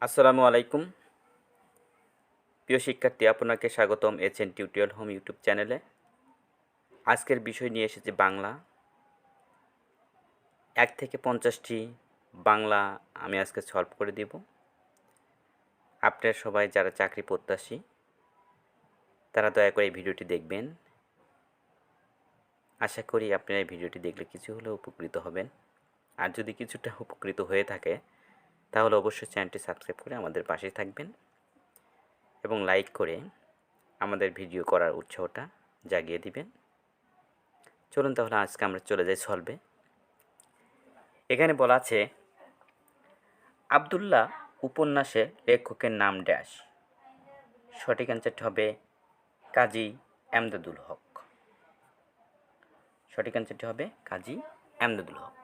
আসসালামু আলাইকুম প্রিয় শিক্ষার্থী, আপনাকে স্বাগতম এচএন টিউটোরিয়াল হোম ইউটিউব চ্যানেলে। আজকের বিষয় নিয়ে এসেছি বাংলা। 1 থেকে 50টি বাংলা আমি আজকে সলভ করে দেব। আপনারা সবাই যারা চাকরি প্রত্যাশী তারা দয়া করে এই ভিডিওটি দেখবেন। আশা করি আপনারা এই ভিডিওটি দেখলে কিছু হলেও উপকৃত হবেন। আর যদি কিছুটা উপকৃত হয়ে থাকে তাহলে অবশ্যই চ্যানেলটি সাবস্ক্রাইব করে আমাদের পাশে থাকবেন এবং লাইক করে আমাদের ভিডিও করার উৎসাহটা জাগিয়ে দিবেন। চলুন তাহলে আজকে আমরা চলে যাই সলভে। এখানে বলা আছে আব্দুল্লাহ উপন্যাসের লেখকের নাম ড্যাশ। সঠিক অ্যান্সারটি হবে কাজী এমদাদুল হক। সঠিক অ্যান্সারটি হবে কাজী এমদাদুল হক।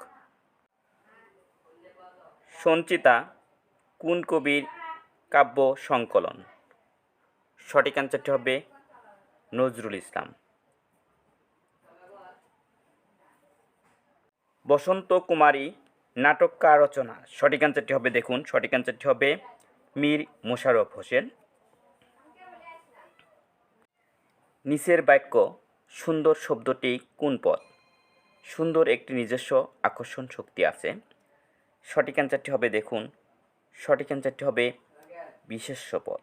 সঞ্চিতা কোন কবির কাব্য সংকলন? সঠিক অ্যান্সারটি হবে নজরুল ইসলাম। বসন্ত কুমারী নাটক কার রচনা? সঠিক অ্যান্সারটি হবে দেখুন, সঠিক অ্যান্সারটি হবে মীর মোশাররফ হোসেন। নিচের বাক্য সুন্দর শব্দটি কোন পদ? সুন্দর একটি নিজস্ব আকর্ষণ শক্তি আছে। সঠিক অ্যান্সারটি হবে দেখুন, সঠিক অ্যান্সারটি হবে বিশেষ্য পদ।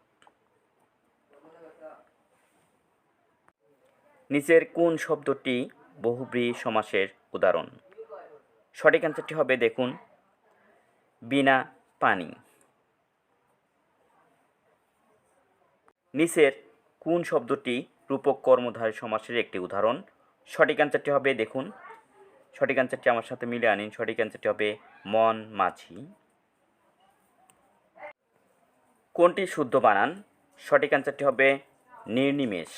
নিচের কোন শব্দটি বহুব্রীহি সমাসের উদাহরণ? সঠিক অ্যান্সারটি হবে দেখুন বিনা পানি। নিচের কোন শব্দটি রূপক কর্মধারী সমাসের একটি উদাহরণ? সঠিক অ্যান্সারটি হবে দেখুন, সঠিক অ্যান্সারটি আমার সাথে মিলে আনিন। সঠিক অ্যান্সারটি হবে মন মাঝি। কোনটি শুদ্ধ বানান? সঠিক অ্যান্সারটি হবে নির্নিমেষ।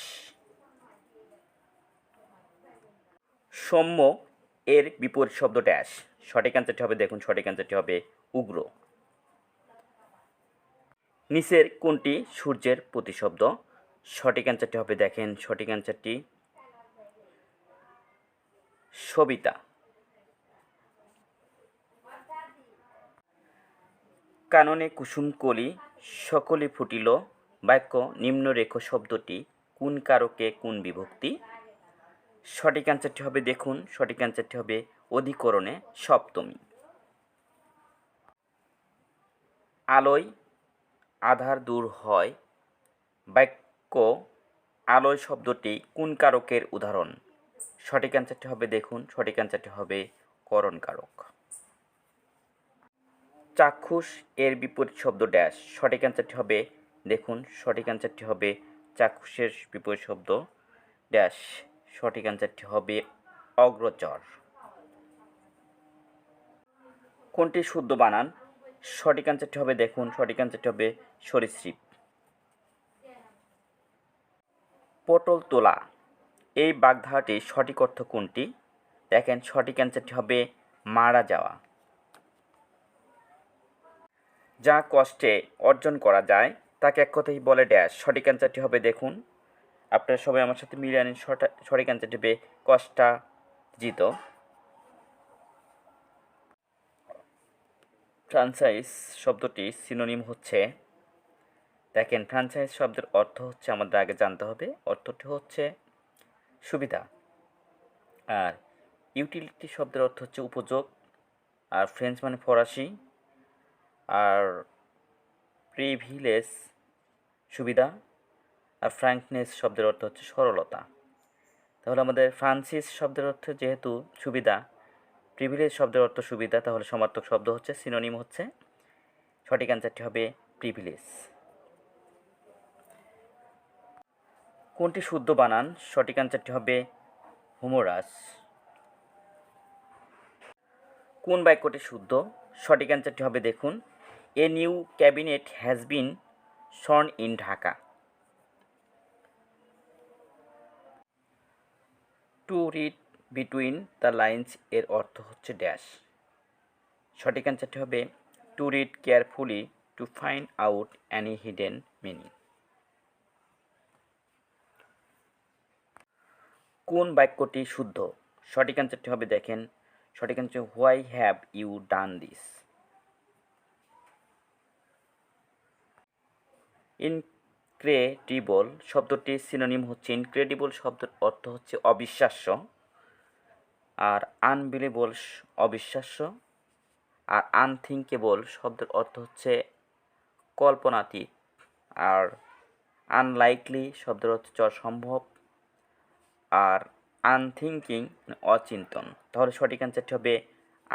সৌম্য এর বিপরীত শব্দ ড্যাশ। সঠিক অ্যান্সারটি হবে দেখুন, সঠিক অ্যান্সারটি হবে উগ্র। নিচের কোনটি সূর্যের প্রতিশব্দ? সঠিক অ্যান্সারটি হবে দেখেন, সঠিক অ্যান্সারটি সবিতা। কাননে কুসুম কলি সকলে ফুটিল বাক্য নিম্নরেখ শব্দটি কোন কারকে কোন বিভক্তি? সঠিক অ্যান্সারটি হবে দেখুন, সঠিক অ্যান্সারটি হবে অধিকরণে সপ্তমী। আলোয় আধার দূর হয় বাক্য আলোয় শব্দটি কোন কারকের উদাহরণ? সঠিক অ্যান্সারটি হবে দেখুন, সঠিক অ্যান্সারটি হবে করণ কারক। চাক্ষুষ এর বিপরীত শব্দ ড্যাশ। সঠিক অ্যান্সারটি হবে দেখুন, সঠিক অ্যান্সারটি হবে চাক্ষুষের বিপরীত শব্দ ড্যাশ। সঠিক অ্যান্সারটি হবে অগ্রচর। কোনটি শুদ্ধ বানান? সঠিক অ্যান্সারটি হবে দেখুন, সঠিক অ্যান্সারটি হবে সরীসৃপ। পটল তোলা এই বাগধারাটির সঠিক অর্থ কোনটি? দেখেন, সঠিক অ্যান্সারটি হবে মারা যাওয়া। যা কষ্টে অর্জন করা যায় তাকে এক কথাই বলে ড্যাশ। সঠিক অ্যান্সারটি হবে দেখুন, আপনারা সবাই আমার সাথে মিলিয়ে আনেন। সঠিক অ্যান্সারটি হবে কষ্টার্জিত। ফ্রাঞ্চাইজ শব্দটি সিনোনিম হচ্ছে, দেখেন ফ্রাঞ্চাইজ শব্দের অর্থ হচ্ছে আমাদের আগে জানতে হবে, অর্থটি হচ্ছে সুবিধা। আর ইউটিলিটি শব্দের অর্থ হচ্ছে উপযোগ। আর ফ্রেঞ্চ মানে ফরাসি। আর প্রিভিলেজ সুবিধা। আর ফ্র্যাঙ্কনেস শব্দের অর্থ হচ্ছে সরলতা। তাহলে আমাদের ফ্রান্সিস শব্দের অর্থ যেহেতু সুবিধা, প্রিভিলেজ শব্দের অর্থ সুবিধা, তাহলে সমার্থক শব্দ হচ্ছে সিনোনিম হচ্ছে, সঠিক অ্যান্সারটি হবে প্রিভিলেজ। কোনটি শুদ্ধ বানান? সঠিক অ্যান্সারটি হবে হুমোরাস। কোন বাক্যটি শুদ্ধ? সঠিক অ্যান্সারটি হবে দেখুন, a new cabinet has been sworn in Dhaka. To read between the lines এর অর্থ হচ্ছে ড্যাশ। সঠিক অ্যান্সারটি হবে to read carefully to find out any hidden meaning. কোন বাক্যটি শুদ্ধ? সঠিক অ্যান্সারটি হবে দেখেন, সঠিক answer why have you done this. Incredible শব্দটির সিনোনিম হচ্ছে, ইনক্রেডিবল শব্দের অর্থ হচ্ছে অবিশ্বাস্য, আর আনবিলিভেবল অবিশ্বাস্য, আর আনথিঙ্কেবল শব্দের অর্থ হচ্ছে কল্পনাতীত, আর আনলাইকলি শব্দের অর্থ হচ্ছে অসম্ভব, আর আনথিঙ্কিং অচিন্তন। তাহলে সঠিক অ্যান্সারটি হবে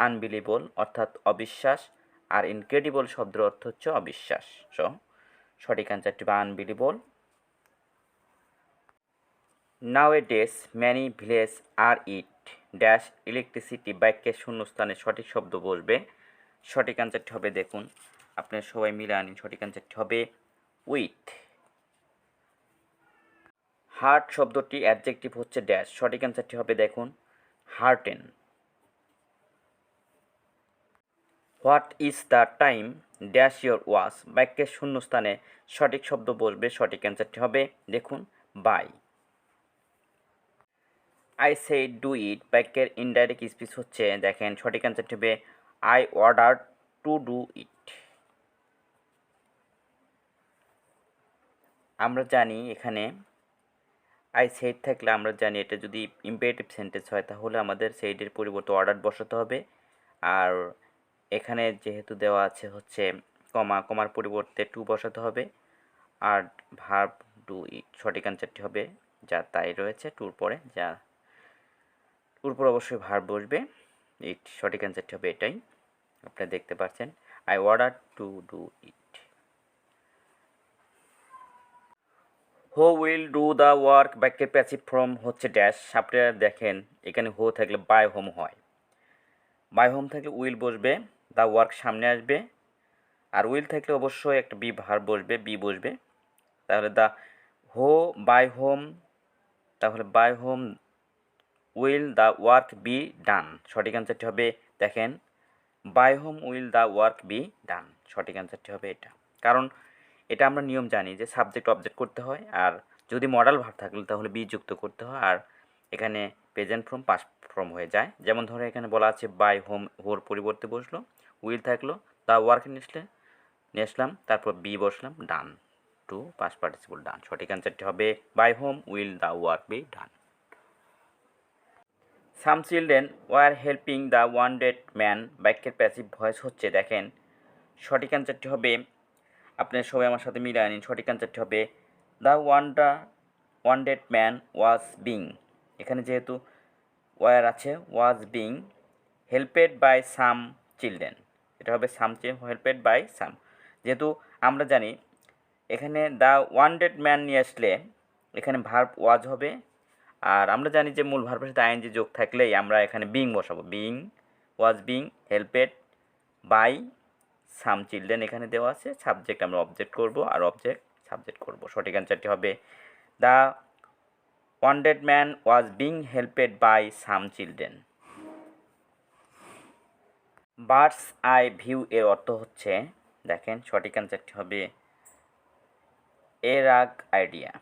আনবিলিভেবল অর্থাৎ অবিশ্বাস, আর ইনক্রেডিবল শব্দের অর্থ হচ্ছে অবিশ্বাস। সঠিক অ্যান্সারটি হবে unbelievable. Nowadays many villages are it dash electricity বাক্যের শূন্যস্থানে সঠিক শব্দ বসবে। সঠিক অ্যান্সারটি হবে, দেখুন আপনারা সবাই মিলে আনিন, সঠিক অ্যান্সারটি হবে উইথ। হার্ট শব্দটি অ্যাডজেক্টিভ হচ্ছে ড্যাশ, সঠিক অ্যান্সারটি হবে দেখুন hearten. What is the time dash your watch বাক্যের শূন্যস্থানে সঠিক শব্দ বসবে, সঠিক অ্যান্সারটি হবে দেখুন by. I said do it বাক্যের ইনডাইরেক্ট স্পিচ হচ্ছে, দেখেন সঠিক অ্যান্সারটি হবে I order to do it. আমরা জানি এখানে আই সেড থাকলে আমরা জানি এটা যদি ইম্পারেটিভ সেন্টেন্স হয় তাহলে আমাদের সেইডের পরিবর্তে অর্ডার বসাতে হবে, আর এখানে যেহেতু দেওয়া আছে হচ্ছে কমার পরিবর্তে টু বসাতে হবে, আর ভার্ব ডু ইট সঠিক অ্যান্সারটি হবে যা তাই রয়েছে টুর পরে, যা টুর পর অবশ্যই ভার্ব বসবে, ইট সঠিক অ্যান্সারটি হবে এটাই, আপনারা দেখতে পাচ্ছেন আই অর্ডার টু ডু ইট। হো উইল ডু দ্য ওয়ার্ক বাক্যের প্যাসিভ ফর্ম হচ্ছে ড্যাশ, আপনারা দেখেন এখানে হো থাকলে বাই হোম হয়, বাই হোম থাকলে উইল বসবে, দ্য ওয়ার্ক সামনে আসবে, আর উইল থাকলে অবশ্যই একটা বি ভার্ব বসবে, বি বসবে, তাহলে দ্য হো বাই হোম, তাহলে by whom will the work be done, সঠিক অ্যান্সারটি হবে দেখেন by whom will the work be done, সঠিক অ্যান্সারটি হবে এটা। কারণ এটা আমরা নিয়ম জানি যে সাবজেক্ট অবজেক্ট করতে হয়, আর যদি মডাল ভার্ব থাকলে তাহলে বি যুক্ত করতে হয়, আর এখানে প্রেজেন্ট ফর্ম পাস্ট ফর্ম হয়ে যায়। যেমন ধরো এখানে বলা আছে বাই হোম, হোর পরিবর্তে বসলো উইল থাকলো, দ্য ওয়ার্ক নিয়ে আসলাম, তারপর বি বসলাম, done to past participle done, সঠিক অ্যান্সারটি হবে by whom will the work be done. Some children were helping the wounded man বাক্যের প্যাসিভ ভয়েস হচ্ছে, দেখেন সঠিক অ্যান্সারটি হবে, আপনার সবাই আমার সাথে মিলে আনিন, সঠিক অ্যান্সারটি হবে the wounded man was being, এখানে যেহেতু ওয়ার আছে was being helped by some children, এটা হবে সাম হেল্পেড বাই সাম, যেহেতু আমরা জানি এখানে দ্য ওয়ান্ডেড ম্যান নিয়ে আসলে এখানে ভার্ব ওয়াজ হবে, আর আমরা জানি যে মূল ভার্বের সাথে আইএনজি যোগ থাকলেই আমরা এখানে বিং বসাবো, being was being helped by some children এখানে দেওয়া আছে, সাবজেক্ট আমরা অবজেক্ট করব আর অবজেক্ট সাবজেক্ট করব, সঠিক অ্যান্সারটি হবে the wounded man was being helped by some children. Bird's eye view এর অর্থ হচ্ছে, দেখেন সঠিক অ্যান্সারটি হবে এরাগ আইডিয়া।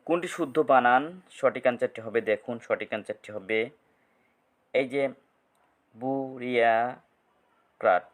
কোনটি শুদ্ধ বানান, সঠিক অ্যান্সারটি হবে দেখুন সঠিক অ্যান্সারটি হবে এই যে বুরিয়া ক্রাট।